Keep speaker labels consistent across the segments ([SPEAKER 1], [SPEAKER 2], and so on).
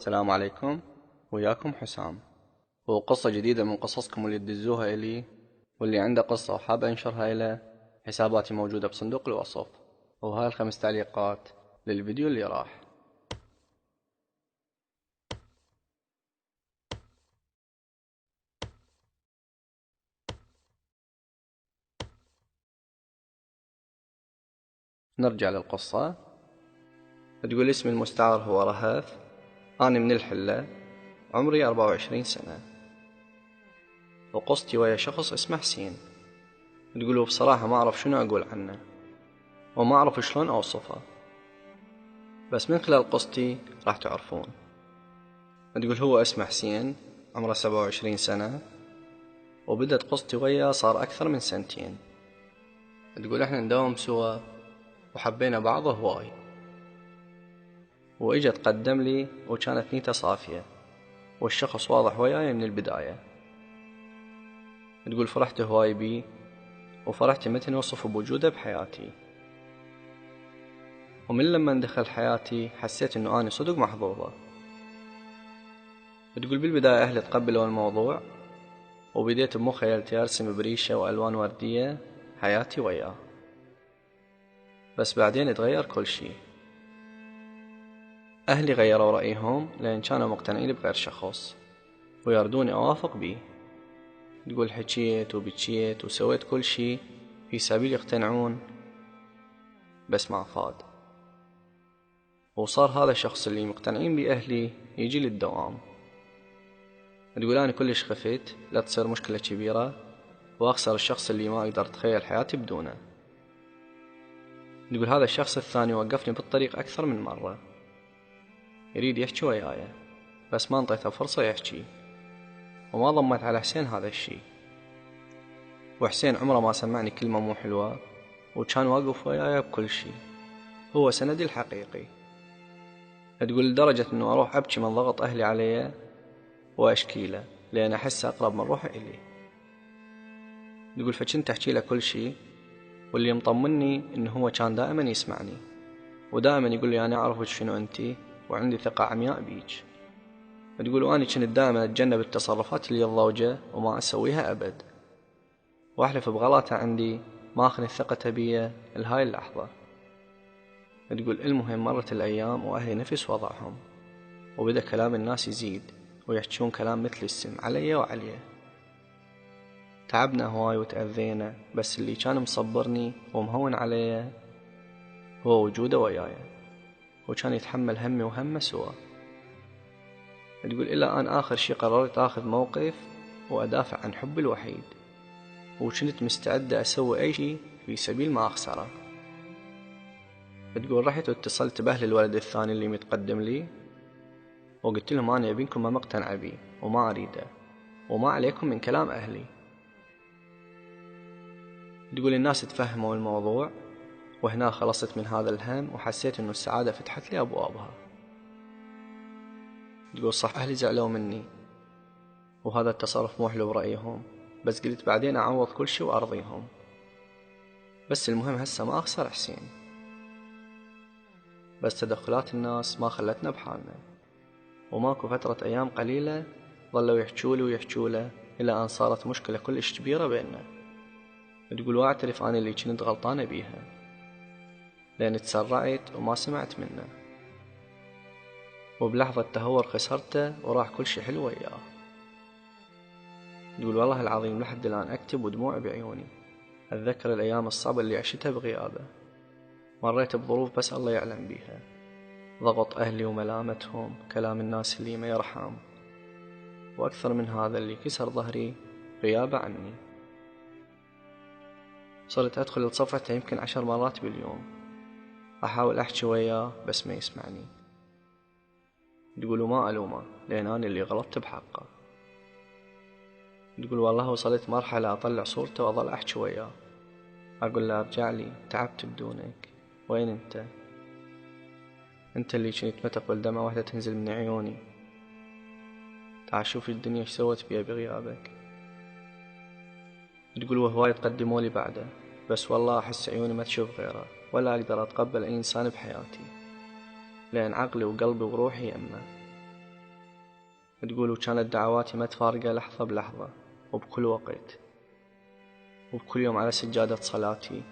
[SPEAKER 1] السلام عليكم، وياكم حسام. وقصة جديدة من قصصكم اللي تدزوها إلي، واللي عنده قصة وحاب أنشرها إلى حساباتي موجودة بصندوق الوصف. وهاي 5 تعليقات للفيديو اللي راح. نرجع للقصة. تقول اسمي المستعار هو رهث، أنا من الحلة، عمري 24 سنة، وقصتي ويا شخص اسمه حسين. تقولوا بصراحة ما أعرف شنو أقول عنه، وما أعرف شلون أوصفه، بس من خلال قصتي راح تعرفون. تقول هو اسمه حسين، عمره 27 سنة، وبدت قصتي وياه صار أكثر من 2 سنين. تقول احنا نداوم سوا وحبينا بعض هواي، وإجا تقدم لي وكانت نيته صافية، والشخص واضح وياي من البداية. تقول فرحت هواي بيه، وفرحت متى نوصف بوجوده بحياتي، ومن لما دخل حياتي حسيت انه أنا صدق محظوظة. تقول بالبداية أهلي تقبلوا الموضوع، وبديت بمخيلتي أرسم بريشة وألوان وردية حياتي وياه، بس بعدين اتغير كل شي. أهلي غيروا رأيهم لأن كانوا مقتنعين بغير شخص ويردوني أوافق بيه. تقول حكيت وبكيت وسويت كل شي في سبيل يقتنعون، بس ما فاد. وصار هذا الشخص اللي مقتنعين بيه أهلي يجي للدوام. تقول أنا كلش خفت لا تصير مشكلة كبيرة وأخسر الشخص اللي ما أقدر أتخيل حياتي بدونه. تقول هذا الشخص الثاني وقفني بالطريق أكثر من مرة، يريد يحكي وياي، بس ما انطيته فرصة يحكي، وما ضمت على حسين هذا الشي. وحسين عمره ما سمعني كلمة مو حلوة، وكان واقف وياي بكل شي، هو سندي الحقيقي. تقول لدرجة انه اروح ابكي من ضغط اهلي علي واشكي له، لان احس اقرب من روحه الي. تقول فكنت احكي له كل شي، واللي مطمني انه هو كان دائما يسمعني، ودائما يقول لي انا اعرفك شنو انتي، وعندي ثقة عمياء بيج. تقول واني كنت دائما اتجنب التصرفات اللي الضوجة وما اسويها ابد، واحلف بغلطه عندي ما اخني ثقته بيا لهاي اللحظة. تقول المهم مرت الايام واهلي نفس وضعهم، وبدأ كلام الناس يزيد ويحجون كلام مثل السم علي وعليه. تعبنا هواي وتأذينا، بس اللي كان مصبرني ومهون علي هو وجوده وياي، وكان يتحمل همي وهمه سوا. تقول إلا أن آخر شي قررت آخذ موقف وأدافع عن حبي الوحيد، وكنت مستعدة أسوي أي شي في سبيل ما أخسره. تقول رحت واتصلت بأهل الولد الثاني اللي متقدم لي، وقلت لهم أنا أبينكم ما مقتنع بيه وما أريده، وما عليكم من كلام أهلي. تقول الناس تفهموا الموضوع، وهنا خلصت من هذا الهم وحسيت إنه السعادة فتحت لي أبوابها. تقول صح أهلي زعلوا مني، وهذا التصرف مو حلو برأيهم، بس قلت بعدين أعوض كل شي وأرضيهم، بس المهم هسه ما أخسر حسين. بس تدخلات الناس ما خلتنا بحالنا، وماكو فترة أيام قليلة ظلوا يحجولي ويحجوله إلى أن صارت مشكلة كلش كبيرة بيننا. تقول واعترف أنا اللي كنت غلطانة بيها، لأن تسرعت وما سمعت منه، وبلحظة تهور خسرته وراح كل شي حلو وياه. تقول والله العظيم لحد الآن أكتب ودموع بعيوني أتذكر الأيام الصعبة اللي عشتها بغيابه. مريت بظروف بس الله يعلم بيها، ضغط أهلي وملامتهم، كلام الناس اللي ما يرحم، وأكثر من هذا اللي كسر ظهري غيابه عني. صرت أدخل لصفحته يمكن 10 مرات باليوم، أحاول أحكي وياه بس ما يسمعني. تقول ما ألومه لأن أنا اللي غلطت بحقه. تقول والله وصلت مرحلة أطلع صورته وأظل أحكي وياه، أقول له أرجع لي تعبت بدونك، وين أنت اللي كنت ما تقبل دمعة واحدة تنزل من عيوني، تعال شوف الدنيا ايش سوت بيها بغيابك. تقول وهواي تقدموا لي بعده، بس والله أحس عيوني ما تشوف غيره، ولا أقدر أتقبل أي إنسان بحياتي، لأن عقلي وقلبي وروحي يمه. تقول وكانت دعواتي ما تفارقه لحظة بلحظة وبكل وقت وبكل يوم على سجادة صلاتي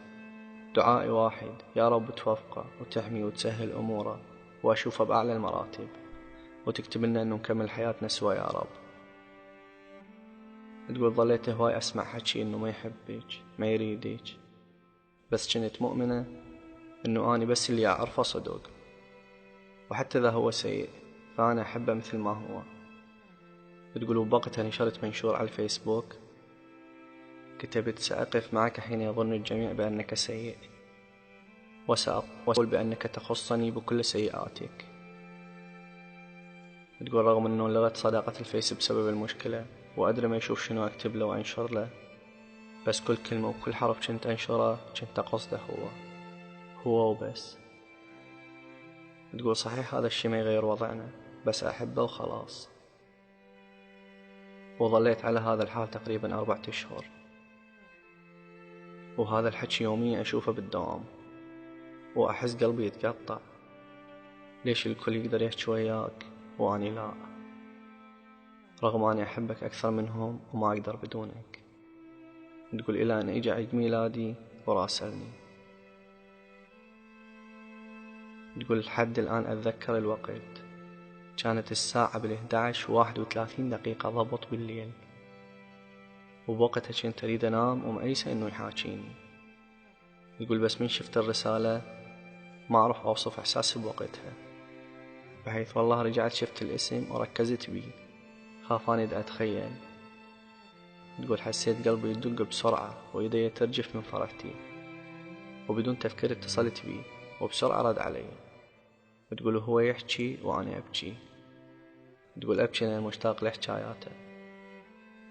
[SPEAKER 1] دعائي واحد: يا رب توفقه وتحمي وتسهل أموره وأشوفه بأعلى المراتب وتكتب لنا أنه نكمل حياتنا سوا يا رب. تقول ظليت هواي أسمع حكي أنه ما يحبك ما يريدك، بس كنت مؤمنة أنه أنا بس اللي أعرفه صدق، وحتى إذا هو سيء فأنا أحبه مثل ما هو. تقول وبوقتها نشرت منشور على الفيسبوك كتبت: سأقف معك حين يظن الجميع بأنك سيء، وسأقول بأنك تخصني بكل سيئاتك. تقول رغم أنه لغت صداقة الفيس بسبب المشكلة وأدري ما يشوف شنو أكتب له وأنشر له، بس كل كلمة وكل حرف كنت أنشره كنت قصده هو وبس. تقول صحيح هذا الشي ما يغير وضعنا، بس أحبه وخلاص. وظليت على هذا الحال تقريبا 4 أشهر، وهذا الحكي يوميا أشوفه بالدوام وأحس قلبي يتقطع. ليش الكل يقدر يحكي وياك وأني لا؟ رغم أني أحبك أكثر منهم وما أقدر بدونك. تقول إلى أن إجا عيد ميلادي وراسلني. تقول لحد الآن أتذكر الوقت، كانت الساعة 11:31 ضبط بالليل، وبوقتها كنت أريد أنام ومأيسة إنه يحاكيني. يقول بس من شفت الرسالة ما أعرف أوصف إحساسي بوقتها، بحيث والله رجعت شفت الاسم وركزت بيه، خاف أني أتخيل. تقول حسيت قلبي يدق بسرعة ويدي ترجف من فرحتي، وبدون تفكير اتصلت بيه وبسرعة رد علي. تقول هو يحكي وأنا أبكي. تقول أبكي لأن مشتاق لحكاياته،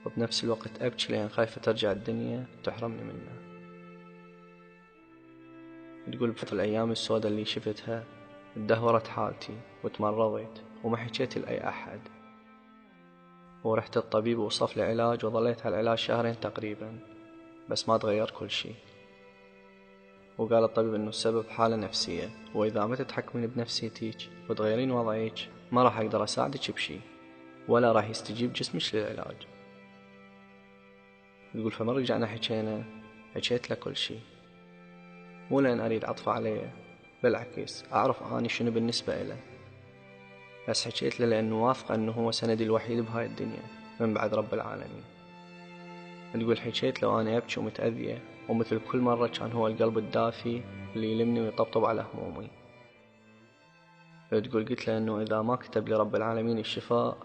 [SPEAKER 1] وبنفس الوقت أبكي لأن خايفة ترجع الدنيا تحرمني منه. تقول في الأيام السوداء اللي شفتها اتدهورت حالتي وتمرضت وما حكيت لأي أحد، ورحت الطبيب ووصف لي علاج وظليت على العلاج 2 تقريبا، بس ما تغير كل شيء. وقال الطبيب إنه السبب حالة نفسية، وإذا ما تتحكمين بنفسيتك وتغيرين وضعك ما راح أقدر أساعدك بشي ولا راح يستجيب جسمك للعلاج. تقول فمن رجعنا حكيت له كل شي، مو لأن أريد عطفة عليه، بالعكس أعرف أني شنو بالنسبة إله، بس حكيت له لأنه واثقة أنه هو سندي الوحيد بهاي الدنيا من بعد رب العالمين. تقول حكيت له أنا أبكي ومتأذية، ومثل كل مرة كان هو القلب الدافي اللي يلمني ويطبطب على همومي. تقول قلت له أنه إذا ما كتب لي رب العالمين الشفاء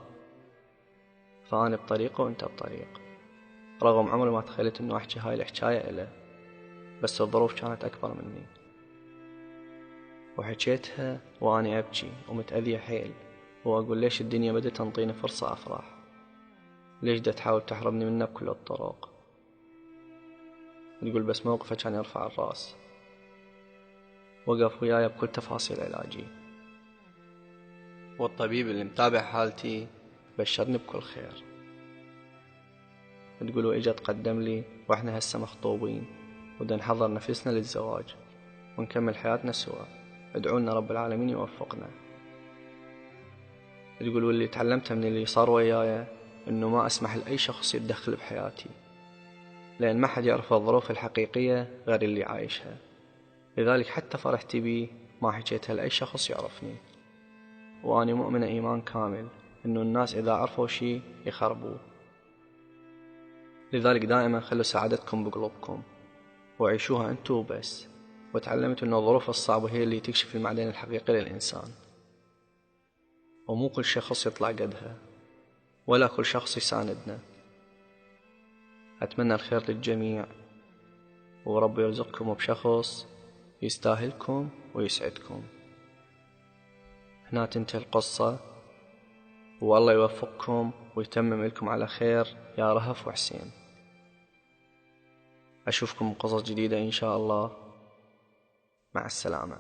[SPEAKER 1] فأنا بطريقه وأنت بطريق، رغم عمري ما تخيلت أنه أحكي هاي الحكاية إله، بس الظروف كانت أكبر مني. وحكيتها وأنا أبكي ومتأذية حيل، وأقول ليش الدنيا بدأت تنطيني فرصة أفرح، ليش دا تحاول تحرمني منه بكل الطرق. تقول بس موقفه كان يرفع الراس، وقف وياي بكل تفاصيل علاجي، والطبيب اللي متابع حالتي بشرني بكل خير. تقول وإجا تقدم لي وإحنا هسه مخطوبين ودا نحضر نفسنا للزواج ونكمل حياتنا سوا، ادعونا رب العالمين يوفقنا. تقول واللي تعلمته من اللي صار وياي إنه ما أسمح لأي شخص يتدخل بحياتي، لأن ما حد يعرف الظروف الحقيقية غير اللي عايشها، لذلك حتى فرحتي بيه ما حكيتها لأي شخص يعرفني. وأنا مؤمنة إيمان كامل إنه الناس إذا عرفوا شي يخربوه، لذلك دائما خلوا سعادتكم بقلوبكم وعيشوها أنتوا وبس. وتعلمت إنه الظروف الصعبة هي اللي تكشف المعدن الحقيقي للإنسان، ومو كل شخص يطلع قدها ولا كل شخص يساندنا. أتمنى الخير للجميع، ورب يرزقكم بشخص يستاهلكم ويسعدكم. هنا تنتهي القصة، والله يوفقكم ويتمم لكم على خير يا رهف وحسين. أشوفكم بقصص جديدة إن شاء الله. مع السلامة.